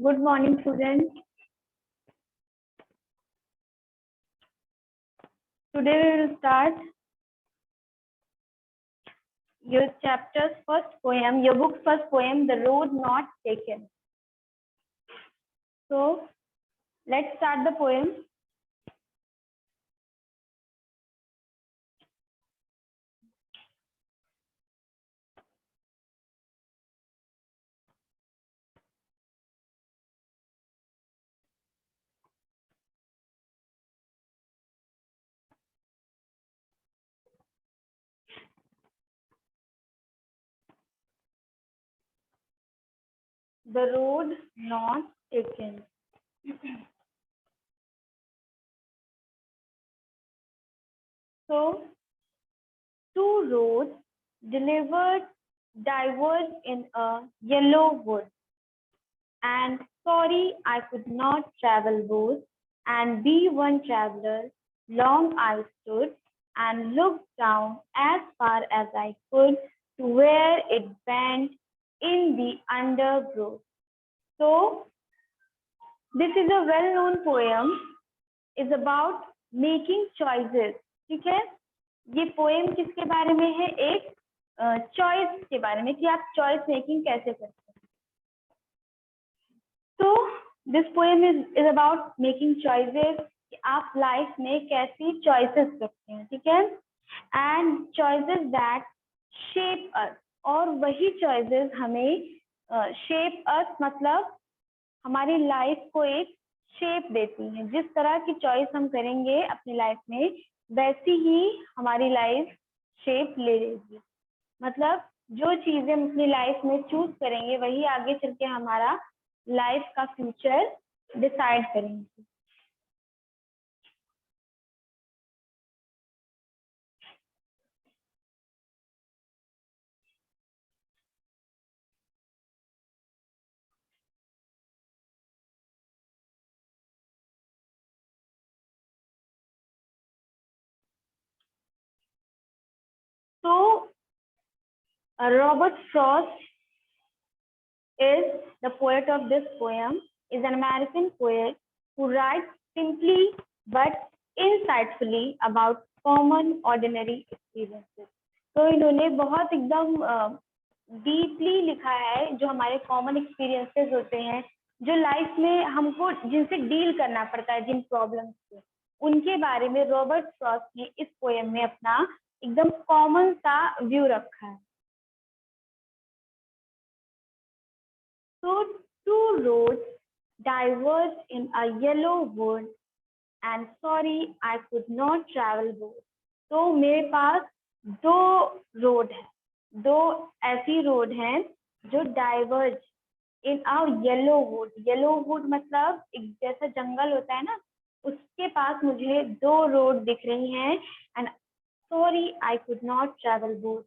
Good morning, students. Today we will start your chapter's first poem, your book's first poem, The Road Not Taken. So, let's start the poem. The Road Not Taken. So, two roads diverged in a yellow wood. And sorry, I could not travel both. And be one traveler, long I stood and looked down as far as I could to where it bent in the undergrowth. So, this is a well-known poem. Is about making choices. ठीक है, ये poem किसके बारे में है? एक choice के बारे में कि आप चॉइस मेकिंग कैसे करते हैं. तो this poem is about making choices कि आप लाइफ में कैसी चॉइसेस करते हैं. ठीक है, एंड चॉइसेस दैट शेप अस, और वही चॉइसेस हमें शेप अस मतलब हमारी लाइफ को एक शेप देती हैं. जिस तरह की चॉइस हम करेंगे अपनी लाइफ में वैसी ही हमारी लाइफ शेप ले लेगी. मतलब जो चीजें हम अपनी लाइफ में चूज करेंगे वही आगे चल के हमारा लाइफ का फ्यूचर डिसाइड करेंगे. तो Robert Frost is the poet of this poem, is an American poet who writes simply but insightfully about common ordinary experiences. तो इन्होंने बहुत एकदम डीपली लिखा है जो हमारे कॉमन एक्सपीरियंसेस होते हैं, जो लाइफ में हमको जिनसे डील करना पड़ता है, जिन प्रॉब्लम्स से, उनके बारे में रॉबर्ट फ्रॉस्ट ने इस पोएम में अपना एकदम कॉमन सा व्यू रखा है. So two roads diverged in a yellow wood, and sorry I could not travel both. तो मेरे पास दो रोड है, दो ऐसी रोड हैं जो diverge in a yellow would. Yellow would मतलब एक जैसा जंगल होता है ना, उसके पास मुझे दो रोड दिख रही हैं. And sorry I could not travel both.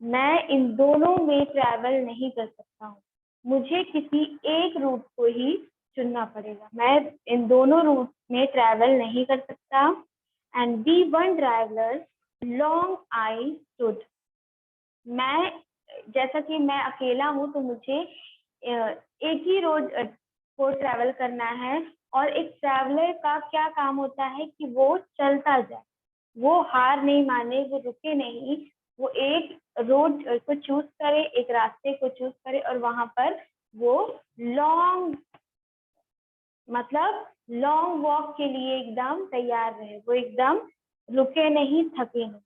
मैं इन दोनों में ट्रैवल नहीं कर सकता हूँ. मुझे किसी एक रूट को ही चुनना पड़ेगा. मैं इन दोनों रूट में ट्रैवल नहीं कर सकता. And be one traveller long I stood. मैं जैसा कि मैं अकेला हूँ तो मुझे एक ही रोड को ट्रैवल करना है. और एक ट्रैवलर का क्या काम होता है कि वो चलता जाए, वो हार नहीं माने, वो रुके नहीं, वो एक रोड को चूज करे, एक रास्ते को चूज करे और वहां पर वो लॉन्ग मतलब लॉन्ग वॉक के लिए एकदम तैयार रहे, वो एकदम रुके नहीं, थके नहीं.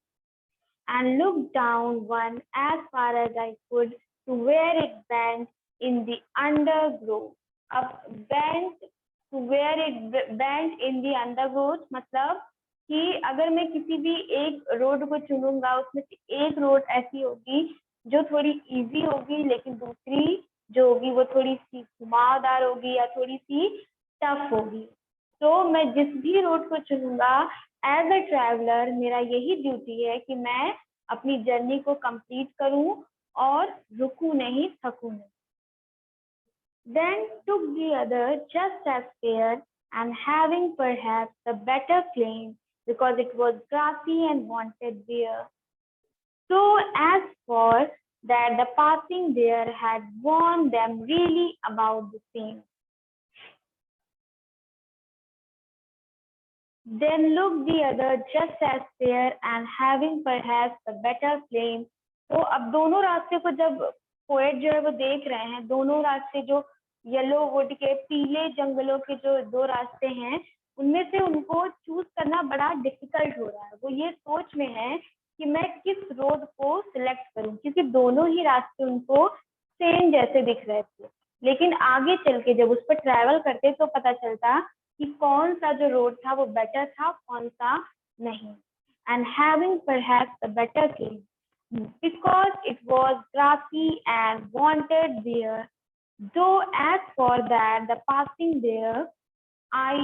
And looked down one as far as I could to where it bent in the undergrowth. अब bent to where it bent in the undergrowth मतलब कि अगर मैं किसी भी एक रोड को चुनूंगा उसमें से एक रोड ऐसी होगी जो थोड़ी इजी होगी, लेकिन दूसरी जो होगी वो थोड़ी सी घुमावदार होगी या थोड़ी सी टफ होगी. तो मैं जिस भी रोड को चुनूंगा एज अ ट्रैवलर मेरा यही ड्यूटी है कि मैं अपनी जर्नी को कंप्लीट करूं और रुकूं नहीं, थकूं नहीं. Then took the other just as fair and having perhaps the better claim because it was grassy and wanted beer. So as for that the passing there had warned them really about the same. Then looked the other just as fair and having perhaps a better flame. तो अब दोनों रास्ते को जब poet जो है वो देख रहे हैं, दोनों रास्ते जो येलो वुड के पीले जंगलों के जो दो रास्ते हैं, उनमें से उनको चूज करना बड़ा डिफिकल्ट हो रहा है। वो ये सोच में है कि मैं किस रोड को सिलेक्ट करूं, क्योंकि दोनों ही रास्ते उनको सेम जैसे दिख रहे थे। लेकिन आगे चल के जब उस पर ट्रैवल करते तो पता चलता कि कौन सा जो रोड था वो बेटर था, कौन सा नहीं। And having perhaps a better king because it was grassy and wanted there, though as for that the passing there I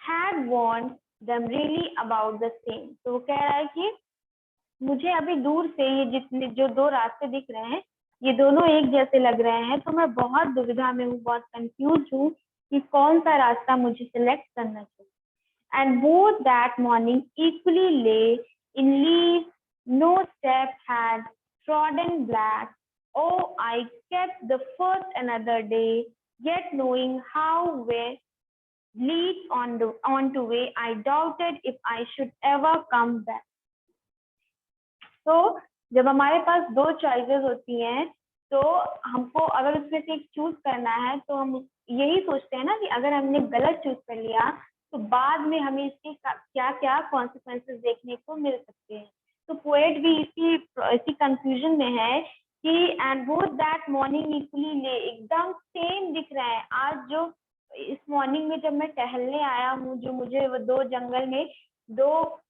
had warned them really about the same। तो वो कह रहा है कि मुझे अभी दूर से ये जितने जो दो रास्ते दिख रहे हैं, ये दोनों एक जैसे लग रहे हैं, तो मैं बहुत दुविधा में हूँ, बहुत कंफ्यूज हूँ कि कौन सा रास्ता मुझे सिलेक्ट करना चाहिए। And both that morning equally lay in leaves, no step had trodden black. Oh, I kept the first another day, yet knowing how way leads on to way, I doubted if I should ever come back. तो जब हमारे पास दो choices होती हैं, तो हमको अगर उसमें से एक चूज करना है, तो हम यही सोचते हैं ना कि अगर हमने गलत चूज कर लिया तो बाद में हमें इसके क्या क्या कॉन्सिक्वेंसेस देखने को मिल सकते हैं। तो पोएट भी इसी कंफ्यूजन में है कि and both that morning equally ले, एकदम सेम दिख रहा है। आज जो इस मॉर्निंग में जब मैं टहलने आया हूँ, जो मुझे वो दो जंगल में दो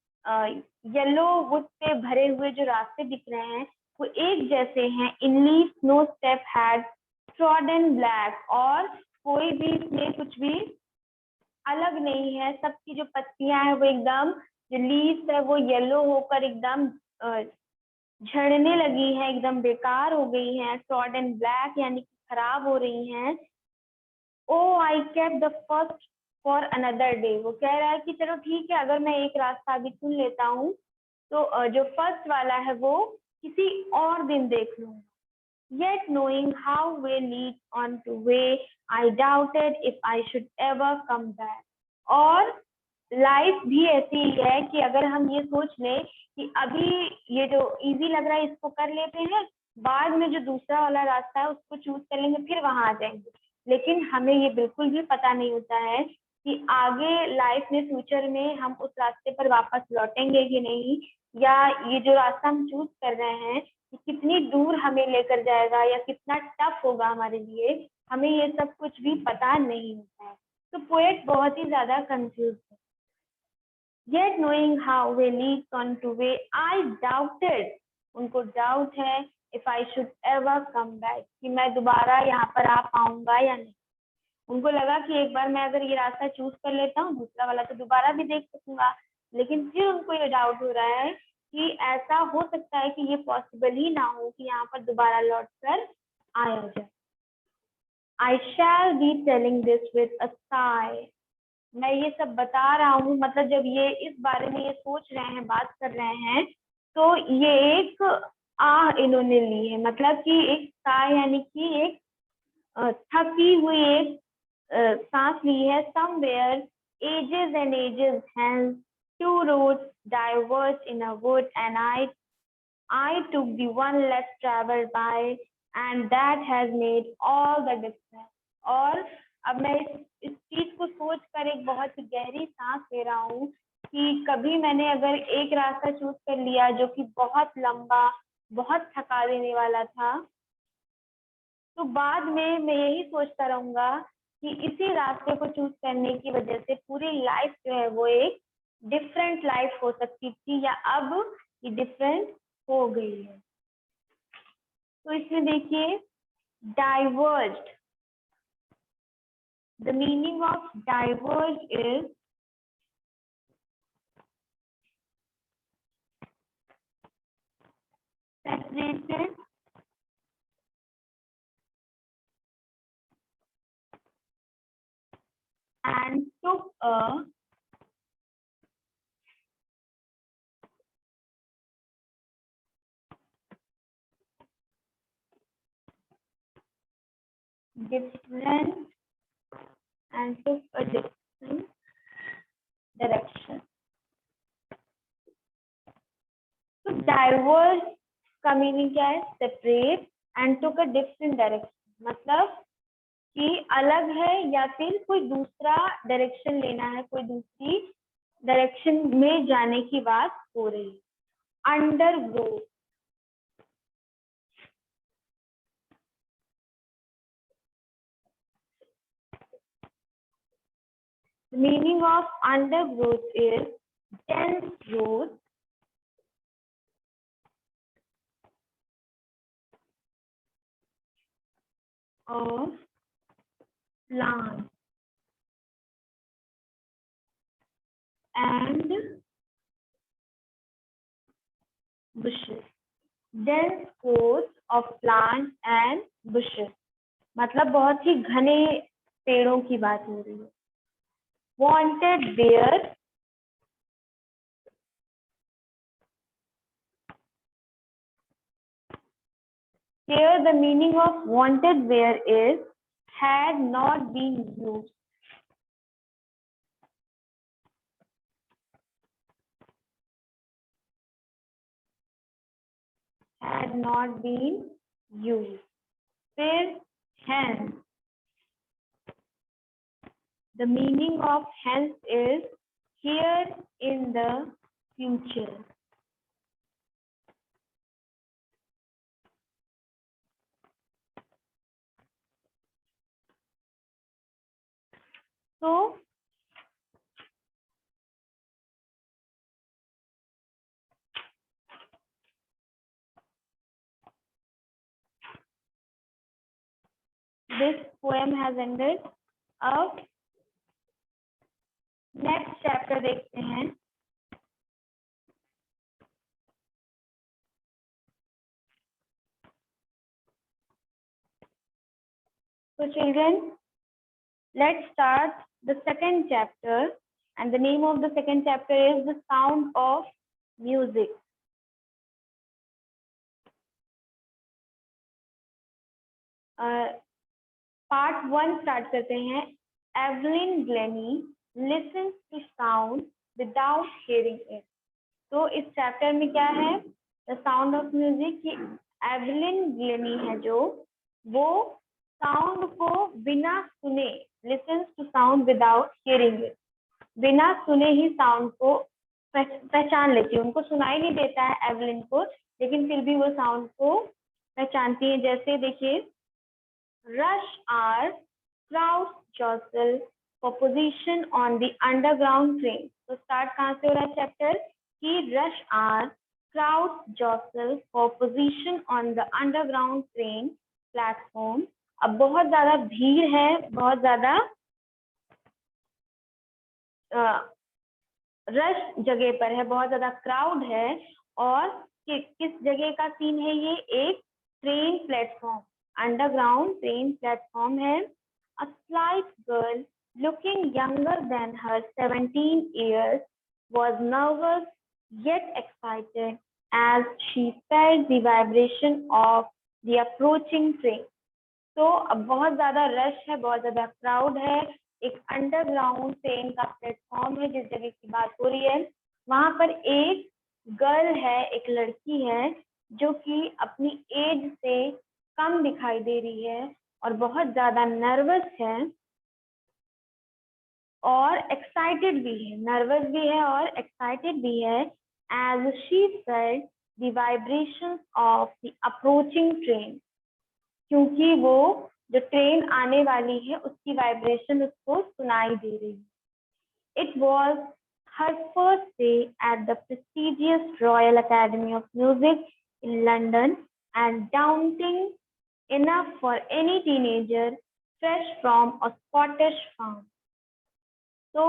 येलो वुड से भरे हुए जो रास्ते दिख रहे हैं वो एक जैसे हैं। In leaves no step had trodden black, और कोई भी इसमें कुछ भी अलग नहीं है। सबकी जो पत्तियां हैं वो एकदम, जो लीव्स है वो येलो होकर एकदम झड़ने लगी है, एकदम बेकार हो गई है। ट्रॉडन ब्लैक यानी कि खराब हो रही हैं। Oh I kept the first for another day, वो कह रहा है कि चलो ठीक है, अगर मैं एक रास्ता अभी चुन लेता हूँ तो जो फर्स्ट वाला है वो किसी और दिन देख लूंगा। Yet knowing how way leads on to way, I doubted if I should ever come back. और लाइफ भी ऐसी ही है कि अगर हम ये सोच लें कि अभी ये जो इजी लग रहा है इसको कर लेते हैं, बाद में जो दूसरा वाला रास्ता है उसको चूज कर लेंगे, फिर वहां आ जाएंगे। लेकिन हमें ये बिल्कुल भी पता नहीं होता है कि आगे लाइफ में, फ्यूचर में हम उस रास्ते पर वापस लौटेंगे कि नहीं, या ये जो रास्ता हम चूज कर रहे हैं कितनी दूर हमें लेकर जाएगा या कितना टफ होगा हमारे लिए, हमें ये सब कुछ भी पता नहीं होता है। तो पोएट बहुत ही ज्यादा कंफ्यूज है। Yet knowing how way leads on to way, I doubted, उनको डाउट है if I should ever come back, कि मैं दोबारा यहाँ पर आ पाऊंगा या नहीं। उनको लगा कि एक बार मैं अगर ये रास्ता चूज कर लेता हूँ, दूसरा वाला तो दोबारा भी देख सकूंगा। लेकिन फिर उनको ये डाउट हो रहा है कि ऐसा हो सकता है कि ये पॉसिबल ही ना हो कि यहाँ पर दोबारा लौट कर आया जाए। I shall be telling this with a sigh. मैं ये सब बता रहा हूँ, मतलब जब ये इस बारे में ये सोच रहे हैं, बात कर रहे हैं, तो ये एक आह इन्होंने ली है, मतलब कि एक sigh यानी कि एक थकी हुई एक सांस ली है। Somewhere ages and ages hence two roads diverged in a wood, and I took the one less traveled by, and that has made all the difference. और अब मैं इस चीज को सोच कर एक बहुत ही गहरी सांस ले रहा हूँ कि कभी मैंने अगर एक रास्ता चूज कर लिया जो कि बहुत लंबा, बहुत थका देने वाला था, तो बाद में मैं यही सोचता रहूंगा कि इसी रास्ते को चूज करने की वजह से पूरी लाइफ जो है वो एक डिफरेंट लाइफ हो सकती थी, या अब ये डिफरेंट हो गई है। तो इसमें देखिए diverged, the meaning of diverge is separated and took a different different direction. तो diverge का मीनिंग क्या है? separate and took a different direction. मतलब कि अलग है या फिर कोई दूसरा डायरेक्शन लेना है, कोई दूसरी डायरेक्शन में जाने की बात हो रही है. Undergrowth, the meaning of undergrowth is dense growth of plants and bushes. Dense growth of plants and bushes मतलब बहुत ही घने पेड़ों की बात हो रही है. Wanted where here the meaning of wanted where is had not been used. Had not been used. फिर hence. The meaning of hence is here in the future. So this poem has ended. अब next chapter देखते हैं. So children, let's start the second chapter, and the name of the second chapter is the sound of music. Part 1 start करते हैं. Evelyn Glenny listens to sound without hearing it. तो इस chapter में क्या है? The sound of music की Evelyn Glennie है जो वो साउंड को बिना सुने, listens to sound without hearing it, बिना सुने ही साउंड को पहचान लेती है. उनको सुनाई नहीं देता है एवलिन को, लेकिन फिर भी वो साउंड को पहचानती है. जैसे देखिए, rush hour crowds jostle for position on the underground train. तो स्टार्ट कहाँ से हो रहा है चैप्टर कि rush hour crowds jostle for position on the underground train platform. अब बहुत ज्यादा भीड़ है, बहुत ज्यादा रश जगह पर है, बहुत ज्यादा क्राउड है. और किस जगह का सीन है ये? एक train platform, underground train platform है. A slight girl looking younger than her 17 years was nervous yet excited as she felt the vibration of the approaching train. तो अब बहुत ज्यादा रश है, बहुत ज्यादा क्राउड है. एक अंडरग्राउंड ट्रेन का प्लेटफॉर्म है जिस जगह की बात हो रही है. वहां पर एक गर्ल है, एक लड़की है जो कि अपनी एज से कम दिखाई दे रही है और बहुत ज्यादा नर्वस है और एक्साइटेड भी है. नर्वस भी है और एक्साइटेड भी है. As she felt the vibrations of the approaching train, क्योंकि वो जो ट्रेन आने वाली है उसकी वाइब्रेशन उसको सुनाई दे रही है. It was her first day at the prestigious royal academy of music in London and daunting enough for any teenager fresh from a Scottish farm. तो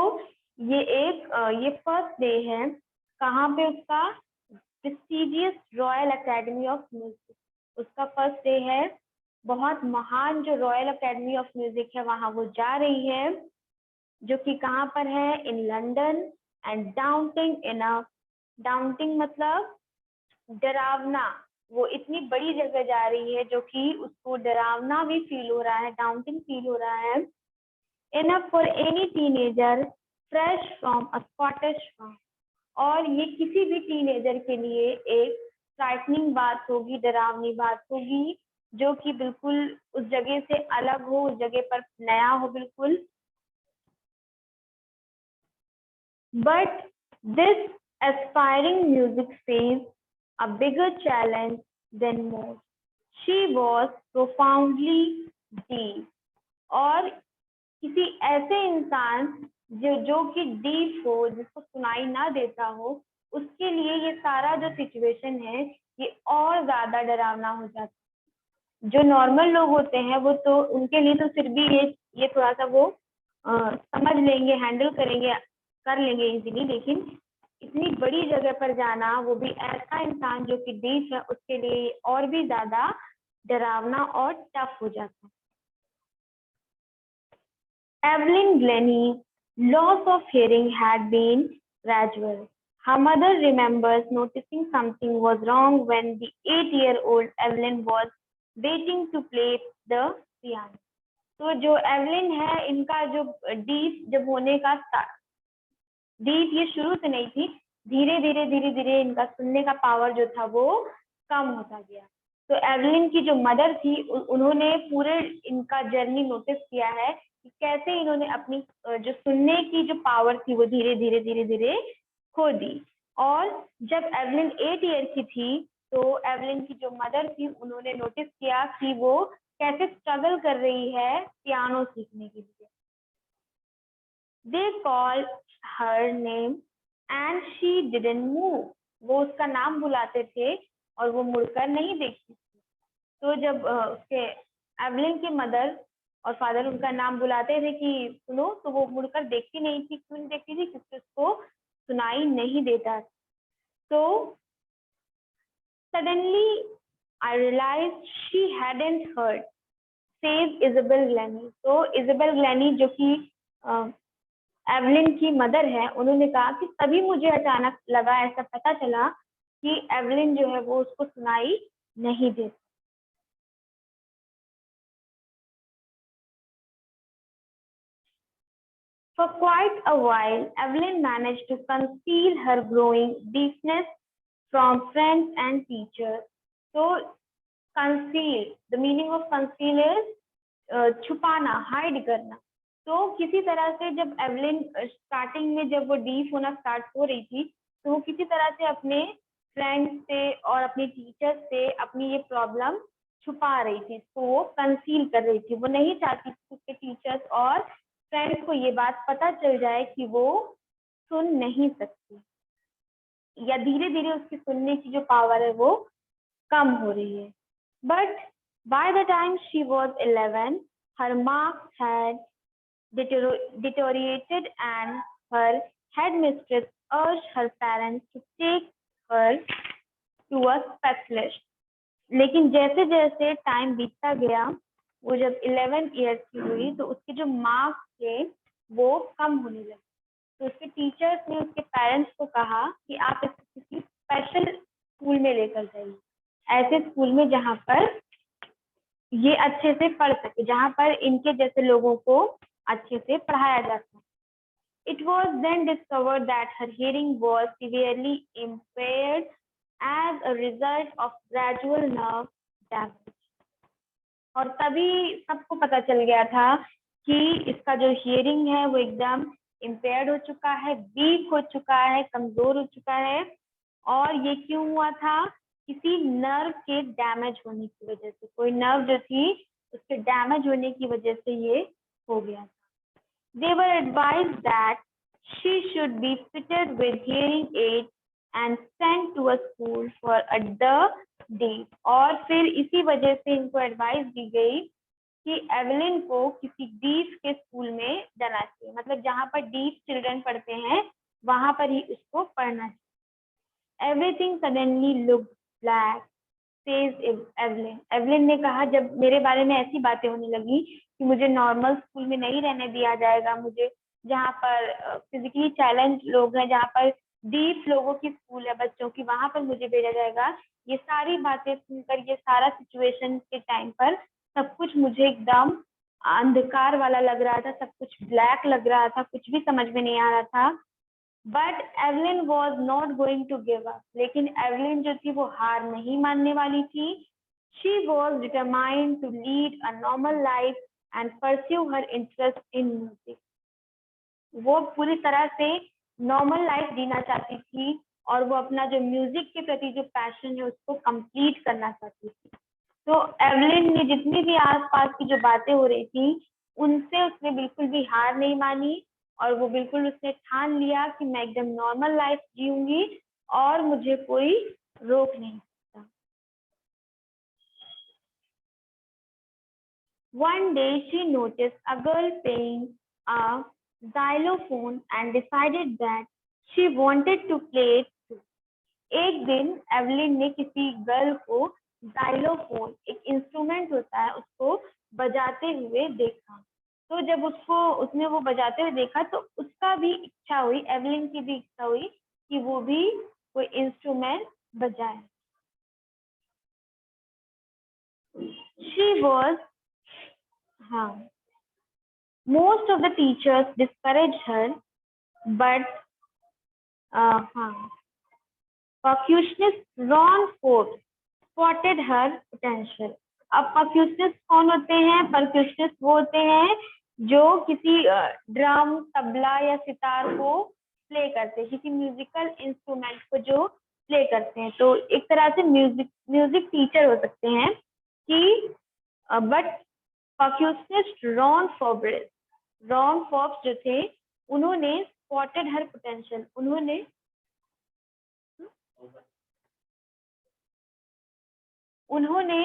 ये फर्स्ट डे है. कहाँ पे उसका? Prestigious royal academy of music, उसका first day है. बहुत महान जो रॉयल अकेडमी ऑफ म्यूजिक है वहां वो जा रही है, जो कि कहाँ पर है? In London. And daunting enough, daunting मतलब डरावना. वो इतनी बड़ी जगह जा रही है जो कि उसको डरावना भी फील हो रहा है, daunting फील हो रहा है. enough for any teenager fresh from a Scottish farm. और ये किसी भी टीनेजर के लिए एक फ्राइटनिंग बात होगी, डरावनी बात होगी, जो कि बिल्कुल उस जगह से अलग हो, उस जगह पर नया हो बिल्कुल. But this aspiring music faced a bigger challenge than most. She was profoundly deaf. और किसी ऐसे इंसान जो कि डीप हो, जिसको सुनाई ना देता हो, उसके लिए ये सारा जो सिचुएशन है ये और ज्यादा डरावना हो जाता है. जो नॉर्मल लोग होते हैं वो तो उनके लिए तो फिर भी ये थोड़ा सा वो समझ लेंगे, हैंडल करेंगे, कर लेंगे इजीली, लेकिन इतनी बड़ी जगह पर जाना, वो भी ऐसा इंसान जो कि डीप है, उसके लिए और भी ज्यादा डरावना और टफ हो जाता है. Evelyn Glennie's loss of hearing had been gradual. Her mother remembers noticing something was wrong when the 8-year-old Evelyn was waiting to play the piano. तो जो एवलिन है, इनका जो डीप जब होने का डीप ये शुरू से नहीं थी, धीरे धीरे इनका सुनने का पावर जो था वो कम होता गया. तो एवलिन की जो मदर थी, उन्होंने पूरे इनका जर्नी नोटिस किया है कि कैसे इन्होंने अपनी जो सुनने की जो पावर थी वो धीरे धीरे खो दी. और जब एवलिन 8 ईयर की थी, तो एवलिन की जो मदर थी, उन्होंने नोटिस किया कि वो कैसे स्ट्रगल कर रही है पियानो सीखने के लिए. They called her name and she didn't move. वो उसका नाम बुलाते थे और वो मुड़कर नहीं देखती थी. तो जब उसके एवलिन की मदर और फादर उनका नाम बुलाते थे कि सुनो, तो वो मुड़कर देखती नहीं थी. क्यों नहीं देखती थी? क्योंकि उसको सुनाई नहीं देता. तो suddenly I realized she hadn't heard, says Isabel Glennie. तो इजेबेल ग्लैनी जो कि एवलिन की मदर है, उन्होंने कहा कि तभी मुझे अचानक लगा, ऐसा पता चला कि एवलिन जो है वो उसको सुनाई नहीं देती. For quite a while, Evelyn managed to conceal her growing deafness from friends and teachers. So, conceal, the meaning of conceal is छुपाना, हाइड करना. तो किसी तरह से जब एवलिन स्टार्टिंग में जब वो डीफ होना स्टार्ट हो रही थी, तो वो किसी तरह से अपने फ्रेंड्स से और अपने टीचर्स से अपनी ये प्रॉब्लम छुपा रही थी. तो वो कंसील कर रही थी. वो नहीं चाहती कि उसके टीचर्स और फ्रेंड्स को ये बात पता चल जाए कि वो सुन नहीं सकती, या धीरे धीरे उसकी सुनने की जो पावर है वो कम हो रही है. But by the time she was 11, her marks had deteriorated and her headmistress urged her parents to take her to a specialist. लेकिन जैसे जैसे टाइम बीतता गया, वो जब 11 ईयर्स की हुई, तो उसके जो मार्क्स थे वो कम होने लगे. तो उसके टीचर्स ने उसके पेरेंट्स को कहा कि आप इसको किसी स्पेशल स्कूल में लेकर जाइए, ऐसे स्कूल में जहाँ पर ये अच्छे से पढ़ सके, जहाँ पर इनके जैसे लोगों को अच्छे से पढ़ाया जा सके. It was then discovered that her hearing was severely impaired as a result of gradual nerve damage. और तभी सबको पता चल गया था कि इसका जो हियरिंग है वो एकदम इम्पेयर्ड हो चुका है, वीक हो चुका है, कमजोर हो चुका है. और ये क्यों हुआ था? किसी नर्व के डैमेज होने की वजह से, कोई नर्व जो थी उसके डैमेज होने की वजह से ये हो गया. They were advised that she should be fitted with hearing aids and sent to a school for a deaf. और फिर इसी वजह से इनको एडवाइस दी गई कि एवलिन को किसी डीफ के स्कूल में जाना चाहिए, मतलब जहाँ पर डीफ चिल्ड्रन पढ़ते हैं वहां पर ही उसको पढ़ना चाहिए. Everything suddenly looked black, says Evelyn. Evelyn ने कहा, जब मेरे बारे में ऐसी बातें होने लगी कि मुझे नॉर्मल स्कूल में नहीं रहने दिया जाएगा, मुझे जहाँ पर फिजिकली चैलेंज लोग हैं, जहाँ पर डीप लोगों की स्कूल है बच्चों की, वहां पर मुझे भेजा जाएगा. ये सारी बातें सुनकर, ये सारा सिचुएशन के टाइम पर सब कुछ मुझे एकदम अंधकार वाला लग रहा था, सब कुछ ब्लैक लग रहा था, कुछ भी समझ में नहीं आ रहा था। But Evelyn was not going to give up, लेकिन एवलिन जो थी वो हार नहीं मानने वाली थी। She was determined to lead a normal life and pursue her interest in music. वो पूरी तरह से नॉर्मल लाइफ जीना चाहती थी और वो अपना जो म्यूजिक के प्रति जो पैशन है उसको कंप्लीट करना चाहती थी। तो एवलिन ने जितनी भी आसपास की जो बातें हो रही थी उनसे उसने बिल्कुल भी हार नहीं मानी और वो बिल्कुल उसने ठान लिया कि मैं एकदम नॉर्मल लाइफ जीऊंगी और मुझे कोई रोक नहीं सकता। One day she noticed a girl playing a xylophone and decided that she wanted to play it too. एक दिन एवलिन ने किसी गर्ल को जाइलोफोन, एक इंस्ट्रूमेंट होता है, उसको बजाते हुए देखा। तो जब उसने वो बजाते हुए देखा तो उसका भी इच्छा हुई, एवलिन की भी इच्छा हुई कि वो भी कोई इंस्ट्रूमेंट बजाए। She was, हाँ, most of the teachers discouraged her, but हाँ, percussionist Ron Ford spotted her potential. अब परक्यूशनिस्ट कौन होते हैं? परक्यूशनिस्ट वो होते हैं जो किसी ड्रम, तबला या सितार को प्ले करते हैं, किसी म्यूजिकल इंस्ट्रूमेंट को जो प्ले करते हैं। तो एक तरह से म्यूजिक टीचर हो सकते हैं कि बट परक्यूशनिस्ट रॉन फॉर्ब्स जो थे उन्होंने स्पॉटेड हर पोटेंशियल, उन्होंने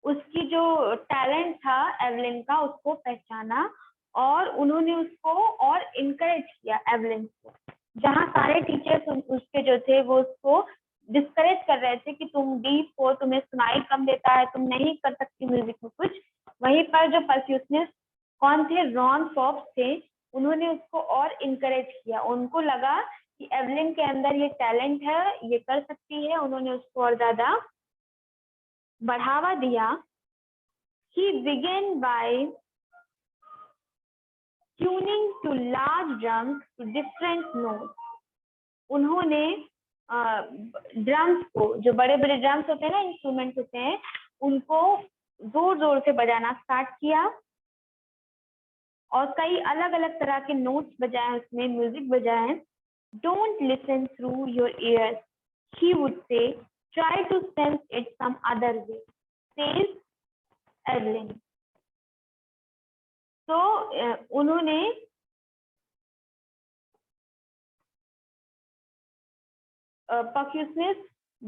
उसकी जो टैलेंट था एवलिन का उसको पहचाना और उन्होंने उसको और इनकरेज किया एवलिन को। जहाँ सारे टीचर्स उसके जो थे वो उसको डिस्करेज कर रहे थे कि तुम डीप हो, तुम्हें सुनाई कम देता है, तुम नहीं कर सकती म्यूजिक में कुछ, वहीं पर जो परक्यूशनिस्ट कौन थे? रॉन फॉक्स थे। उन्होंने उसको और इनकरेज किया, उनको लगा कि एवलिन के अंदर ये टैलेंट है, ये कर सकती है, उन्होंने उसको और ज्यादा बढ़ावा दिया। He began by tuning to large drums to different notes. उन्होंने ड्रम्स को, जो बड़े बड़े ड्रम्स होते हैं ना, इंस्ट्रूमेंट होते हैं, उनको जोर जोर से बजाना स्टार्ट किया और कई अलग अलग तरह के नोट्स बजाए, उसमें म्यूजिक बजाए। Don't listen through your ears, he would say. Try to sense it some other way, says Evelyn. तो उन्होंने परक्यूशनिस्ट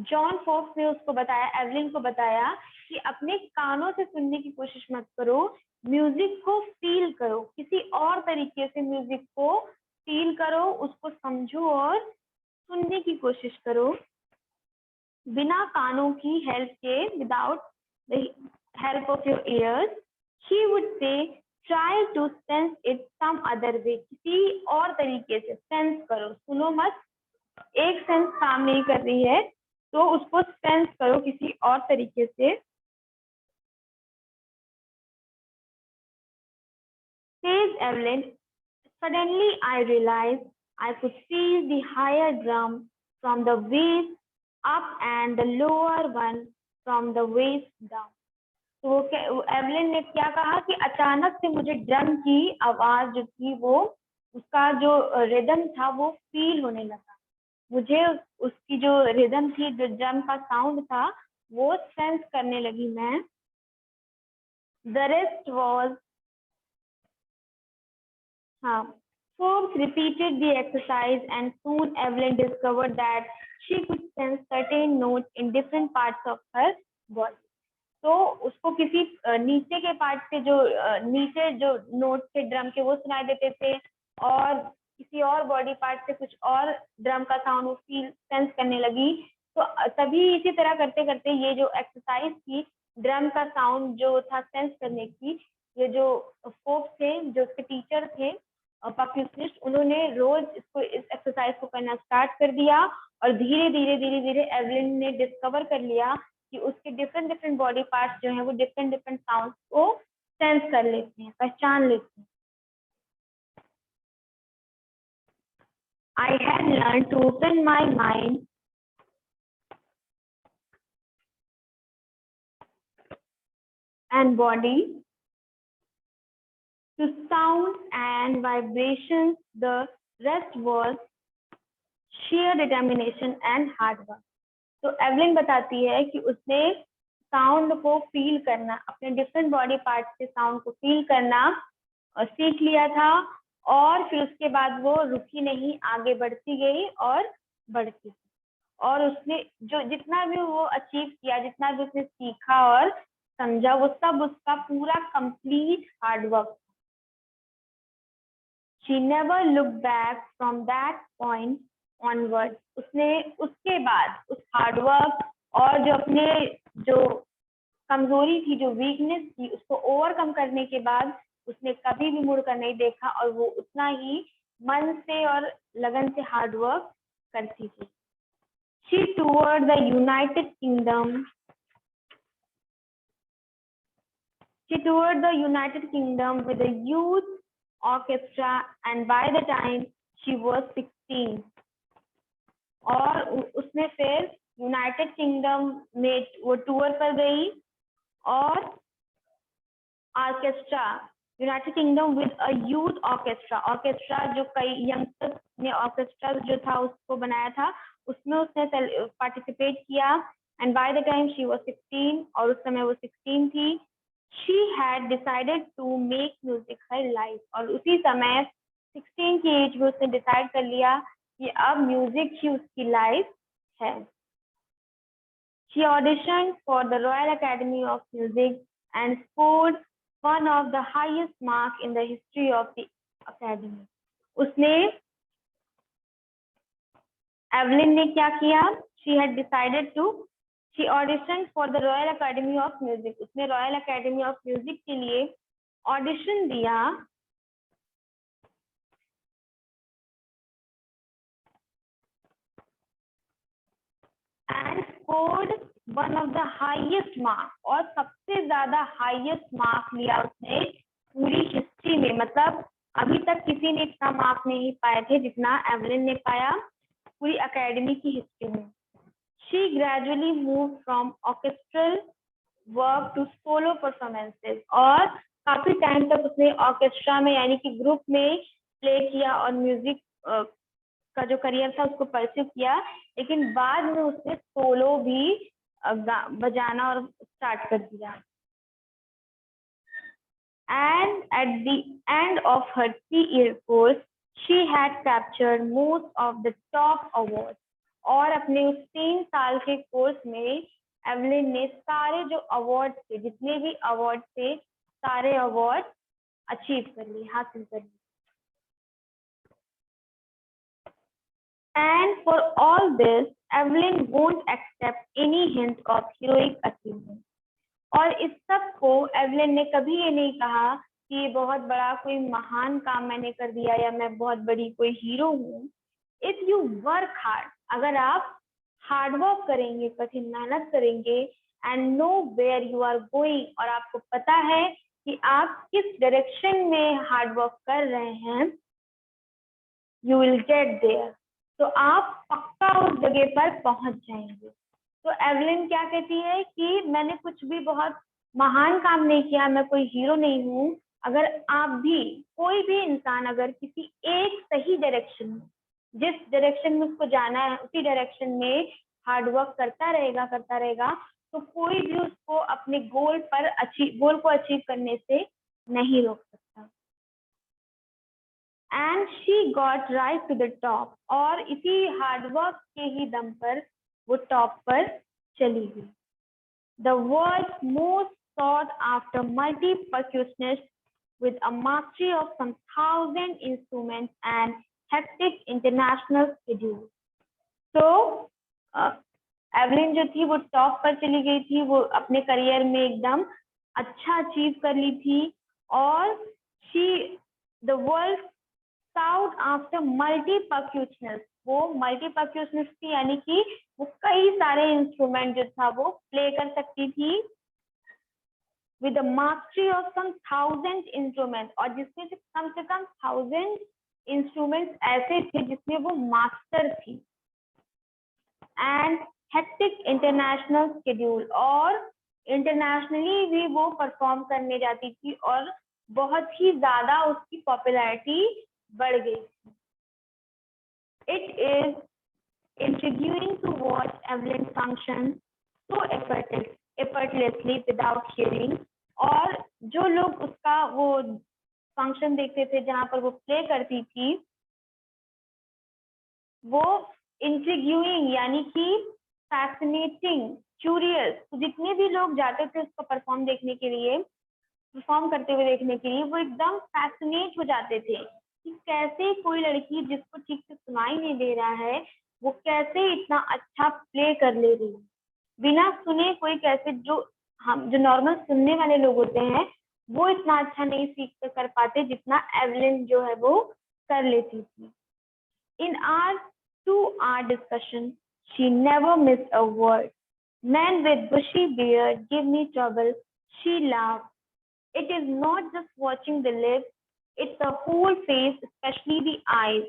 जॉन फॉक्स ने उसको बताया, एवलिन को बताया कि अपने कानों से सुनने की कोशिश मत करो, म्यूजिक को फील करो, किसी और तरीके से म्यूजिक को फील करो, उसको समझो और सुनने की कोशिश करो बिना कानों की हेल्प के, without the help of your ears. He would say try to sense it some other way, किसी और तरीके से सेंस करो, सुनो मत, एक सेंस काम नहीं कर रही है तो उसको सेंस करो किसी और तरीके से। Says Evelyn, suddenly I realized I could feel the higher drum from the waist up and the lower one from the waist down. तो एवलिन ने क्या कहा कि अचानक से मुझे ड्रम की आवाज जो थी वो, उसका जो रिदम था वो फील होने लगा, मुझे उसकी जो रिदम थी, जो ड्रम का साउंड था वो सेंस करने लगी मैं। द रेस्ट वॉज, हाँ, Forbes repeated the exercise and soon Evelyn discovered that she could sense certain notes in different parts of her body. तो उसको किसी नीचे के पार्ट से जो नीचे जो नोट थे ड्रम के वो सुनाई देते थे और किसी और बॉडी पार्ट से कुछ और ड्रम का साउंड वो फील सेंस करने लगी। तो तभी इसी तरह करते करते ये जो एक्सरसाइज थी ड्रम का साउंड जो था सेंस करने की, ये जो फोक्स थे, जो उसके टीचर थे परक्यूशनिस्ट, उन्होंने रोज इसको, इस एक्सरसाइज को करना स्टार्ट कर दिया और धीरे धीरे एवलिन ने डिस्कवर कर लिया कि उसके डिफरेंट बॉडी पार्ट्स जो हैं वो डिफरेंट साउंड्स को सेंस कर लेते हैं, पहचान लेते हैं। I had learned to open my mind and body to sound and vibrations. The rest was sheer determination and hard work. तो एवलिन बताती है कि उसने साउंड को फील करना, अपने डिफरेंट बॉडी पार्ट से साउंड को फील करना सीख लिया था, और फिर उसके बाद वो रुकी नहीं, आगे बढ़ती गई और बढ़ती गई। और उसने जो जितना भी वो अचीव किया, जितना भी उसने सीखा और समझा, वो सब उसका पूरा complete hard work. She never looked back from that point onward. उसने उसके बाद उस हार्ड वर्क और जो अपने जो कमजोरी थी, जो वीकनेस थी, उसको ओवरकम करने के बाद उसने कभी भी मुड़कर नहीं देखा, और वो उतना ही मन से और लगन से हार्ड वर्क करती थी। She toured the United Kingdom. She toured the United Kingdom with a youth orchestra, and by the time she was 16, और उसने फिर यूनाइटेड किंगडम में वो टूर पर गई, और orchestra, United kingdom with a youth orchestra, orchestra जो कई यंगस्टर्स ने ऑर्केस्ट्रा जो था उसको बनाया था, उसमें उसने पार्टिसिपेट किया। And by the time she was 16, और उस समय वो 16 थी। She had decided to make music her life, और उसी समय 16 की एज में उसने डिसाइड कर लिया कि अब म्यूजिक ही उसकी लाइफ है। She auditioned for the Royal Academy of Music and scored one of the highest marks in the history of the academy. उसने एवलिन ने क्या किया? She had decided to she auditioned for the Royal Academy of Music. उसने Royal Academy of Music के लिए audition दिया, and scored one of the highest mark, और सबसे ज्यादा हाईएस्ट मार्क लिया उसने पूरी हिस्ट्री में। मतलब अभी तक किसी ने इतना मार्क नहीं पाए थे जितना एवलिन ने पाया पूरी एकेडमी की हिस्ट्री में। She gradually moved from orchestral work to solo performances, और काफी टाइम तक उसने ऑर्केस्ट्रा में यानी कि ग्रुप में प्ले किया और म्यूजिक का जो करियर था उसको परस्यू किया, लेकिन बाद में उसने सोलो भी बजाना और स्टार्ट कर दिया। And at the end of her 3-year course, she had captured most of the top awards. और अपने उस 3 साल के कोर्स में एवलिन ने सारे जो अवार्ड थे, जितने भी अवार्ड थे, सारे अवार्ड अचीव कर लिए, हासिल कर लिए। And for all this, Evelyn won't accept any hint of heroic achievement. और इस सब को एवलिन ने कभी ये नहीं कहा कि ये बहुत बड़ा कोई महान काम मैंने कर दिया या मैं बहुत बड़ी कोई हीरो हूँ। इफ यू वर्क हार्ड, अगर आप हार्ड वर्क करेंगे, कठिन मेहनत करेंगे, and no where you are going, और आपको पता है कि आप किस डायरेक्शन में हार्ड वर्क कर रहे हैं, यू विल गेट देयर, तो आप पक्का उस जगह पर पहुंच जाएंगे। तो एवलिन क्या कहती है कि मैंने कुछ भी बहुत महान काम नहीं किया, मैं कोई हीरो नहीं हूँ। अगर आप भी, कोई भी इंसान अगर किसी एक सही डायरेक्शन में, जिस डायरेक्शन में उसको जाना है उसी डायरेक्शन में हार्ड वर्क करता रहेगा, तो कोई भी उसको अपने गोल को अचीव करने से नहीं रोक सकता। And she got right to the top, और इसी हार्डवर्क के ही दम पर वो टॉप पर चली गई। The world's most sought after multi-percussionist with a mastery of some 1,000 instruments and hectic international schedule. तो एवलिन जो थी वो टॉप पर चली गई थी, वो अपने करियर में एकदम अच्छा अचीव कर ली थी, और the world south after multi-percussionist, वो मल्टी-पर्क्यूशनिस्ट थी, यानी कि वो कई सारे इंस्ट्रूमेंट जो था वो प्ले कर सकती थी। with the mastery of some 1000 instruments, और जिसमें से कम 1000 इंस्ट्रूमेंट्स ऐसे थे जिसमें वो मास्टर थी, एंड हेक्टिक इंटरनेशनल शेड्यूल, और इंटरनेशनली भी वो परफॉर्म करने जाती थी और बहुत ही ज्यादा उसकी पॉपुलैरिटी बढ़ गई थी. It is intriguing to watch Evelyn function so effortlessly without hearing. और जो लोग उसका वो फंक्शन देखते थे जहां पर वो प्ले करती थी, वो इंट्रिग्यूइंग यानी कि फैसिनेटिंग, क्यूरियस, तो जितने भी लोग जाते थे उसको परफॉर्म देखने के लिए, परफॉर्म करते हुए देखने के लिए, वो एकदम फैसिनेट हो जाते थे कि कैसे कोई लड़की जिसको ठीक से सुनाई नहीं दे रहा है वो कैसे इतना अच्छा प्ले कर ले रही है. बिना सुने कोई कैसे, जो नॉर्मल सुनने वाले लोग होते हैं वो इतना अच्छा नहीं सीख कर पाते जितना एवलिन जो है वो कर लेती थी. In our 2-hour discussion, she never missed a word. Men with bushy beard give me trouble, she laughed. It is not just watching the lips, it's the whole face, especially the eyes.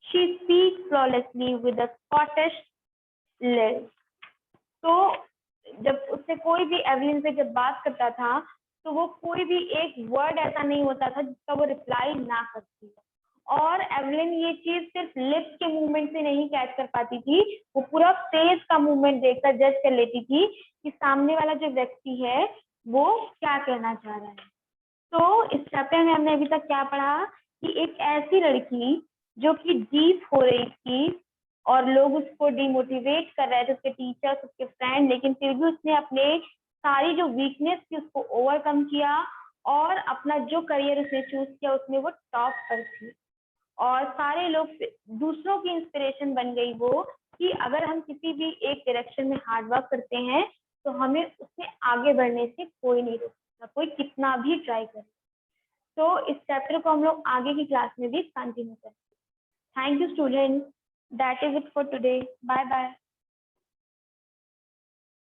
She speaks flawlessly with a Scottish lilt. तो जब उससे कोई भी Evelyn से जब बात करता था तो वो कोई भी एक वर्ड ऐसा नहीं होता था जिसका वो रिप्लाई ना करती. और एवलिन ये चीज सिर्फ लिप्स के मूवमेंट से नहीं कैच कर पाती थी, वो पूरा फेस का मूवमेंट देखकर जज कर लेती थी कि सामने वाला जो व्यक्ति है वो क्या कहना चाह रहा है. तो इस चैप्टर में हमने अभी तक क्या पढ़ा कि एक ऐसी लड़की जो कि डीप हो रही थी और लोग उसको डिमोटिवेट कर रहे थे, उसके टीचर्स, उसके फ्रेंड, लेकिन फिर भी उसने अपने सारी जो वीकनेस थी उसको ओवरकम किया और अपना जो करियर उसने चूज किया उसमें वो टॉप पर थी. और सारे लोग, दूसरों की इंस्पिरेशन बन गई वो कि अगर हम किसी भी एक डायरेक्शन में हार्ड वर्क करते हैं तो हमें उसमें आगे बढ़ने से कोई नहीं रोक सकता, कोई कितना भी ट्राई करे. तो इस चैप्टर को हम लोग आगे की क्लास में भी कंटिन्यू करेंगे. Thank you students. That is it for today. Bye bye.